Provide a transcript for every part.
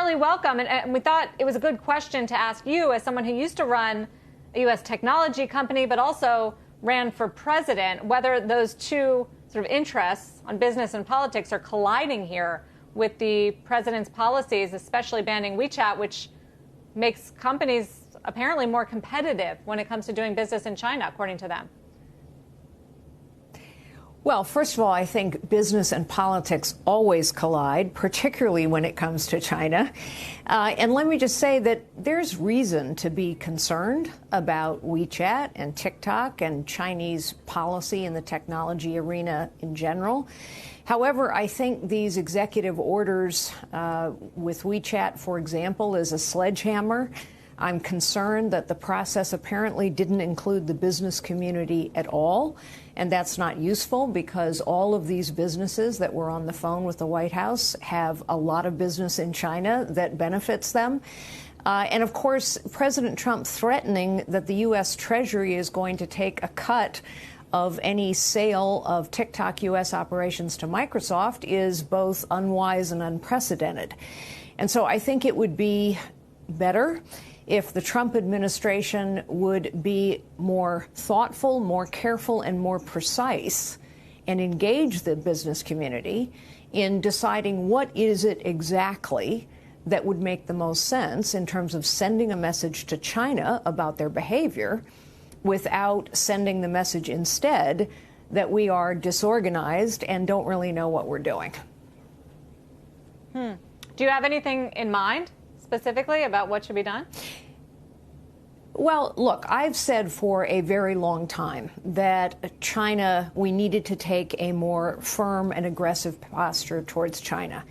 Carly, welcome. And we thought it was a good question to ask you as someone who used to run a U.S. technology company, but also ran for president, whether those two sort of interests on business and politics are colliding here with the president's policies, especially banning WeChat, which makes companies apparently more competitive when it comes to doing business in China, according to them. Well, first of all, I think business and politics always collide, particularly when it comes to China. And let me just say that there's reason to be concerned about WeChat and TikTok and Chinese policy in the technology arena in general. However, I think these executive orders with WeChat, for example, is a sledgehammer. I'm concerned that the process apparently didn't include the business community at all. And that's not useful because all of these businesses that were on the phone with the White House have a lot of business in China that benefits them. And of course, President Trump threatening that the U.S. Treasury is going to take a cut of any sale of TikTok U.S. operations to Microsoft is both unwise and unprecedented. And so I think it would be better if the Trump administration would be more thoughtful, more careful, and more precise and engage the business community in deciding what is it exactly that would make the most sense in terms of sending a message to China about their behavior without sending the message instead that we are disorganized and don't really know what we're doing. Do you have anything in mind specifically about what should be done? Well, look, I've said for a very long time that China, we needed to take a more firm and aggressive posture towards China.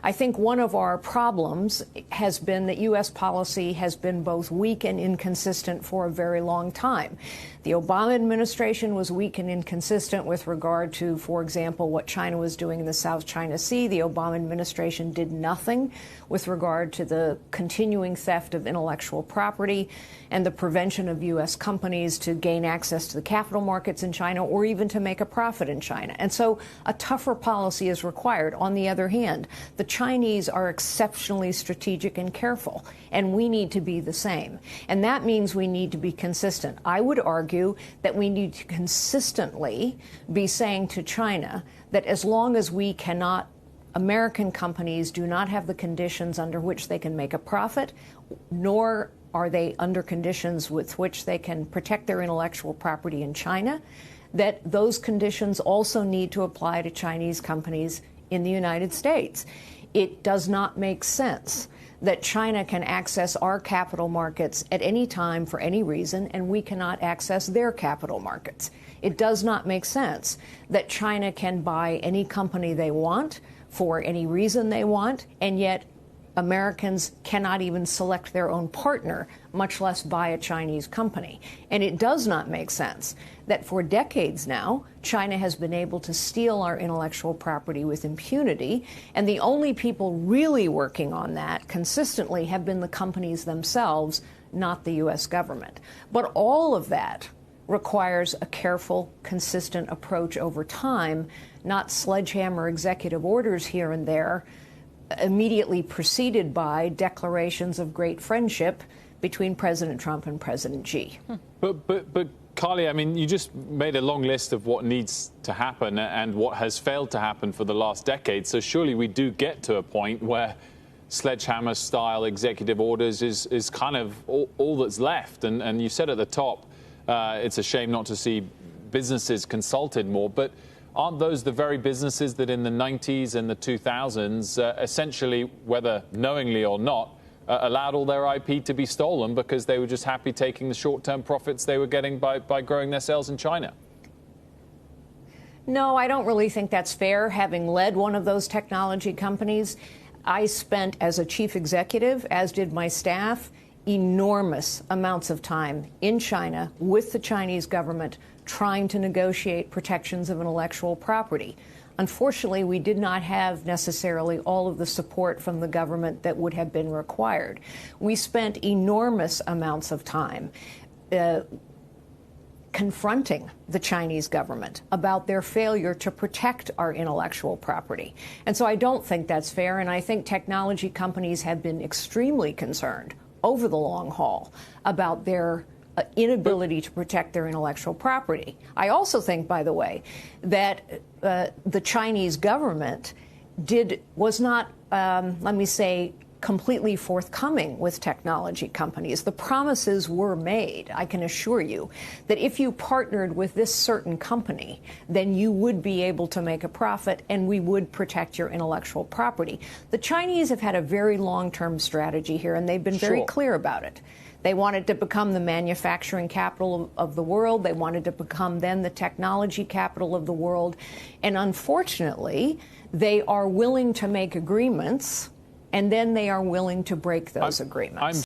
I think one of our problems has been that U.S. policy has been both weak and inconsistent for a very long time. The Obama administration was weak and inconsistent with regard to, for example, what China was doing in the South China Sea. The Obama administration did nothing with regard to the continuing theft of intellectual property and the prevention of U.S. companies to gain access to the capital markets in China or even to make a profit in China. And so a tougher policy is required. On the other hand, the Chinese are exceptionally strategic and careful, and we need to be the same. And that means we need to be consistent. I would argue that we need to consistently be saying to China that as long as we cannot, American companies do not have the conditions under which they can make a profit, nor are they under conditions with which they can protect their intellectual property in China, that those conditions also need to apply to Chinese companies in the United States. It does not make sense that China can access our capital markets at any time for any reason, and we cannot access their capital markets. It does not make sense that China can buy any company they want for any reason they want, and yet Americans cannot even select their own partner, much less buy a Chinese company. And it does not make sense that for decades now, China has been able to steal our intellectual property with impunity, and the only people really working on that consistently have been the companies themselves, not the U.S. government. But all of that requires a careful, consistent approach over time, not sledgehammer executive orders here and there, immediately preceded by declarations of great friendship between President Trump and President Xi. But Carly, I mean, you just made a long list of what needs to happen and what has failed to happen for the last decade. So surely we do get to a point where sledgehammer-style executive orders is kind of all that's left. And you said at the top, it's a shame not to see businesses consulted more. But aren't those the very businesses that in the 90s and the 2000s, essentially, whether knowingly or not, allowed all their IP to be stolen because they were just happy taking the short-term profits they were getting by growing their sales in China? No, I don't really think that's fair. Having led one of those technology companies, I spent as a chief executive, as did my staff, enormous amounts of time in China with the Chinese government trying to negotiate protections of intellectual property. Unfortunately, we did not have necessarily all of the support from the government that would have been required. We spent enormous amounts of time confronting the Chinese government about their failure to protect our intellectual property. And so I don't think that's fair, and I think technology companies have been extremely concerned over the long haul about their inability to protect their intellectual property. I also think, by the way, that the Chinese government was not, let me say, completely forthcoming with technology companies. The promises were made, I can assure you, that if you partnered with this certain company, then you would be able to make a profit and we would protect your intellectual property. The Chinese have had a very long-term strategy here, and they've been very clear about it. They wanted to become the manufacturing capital of the world. They wanted to become then the technology capital of the world. And unfortunately, they are willing to make agreements, and then they are willing to break those agreements.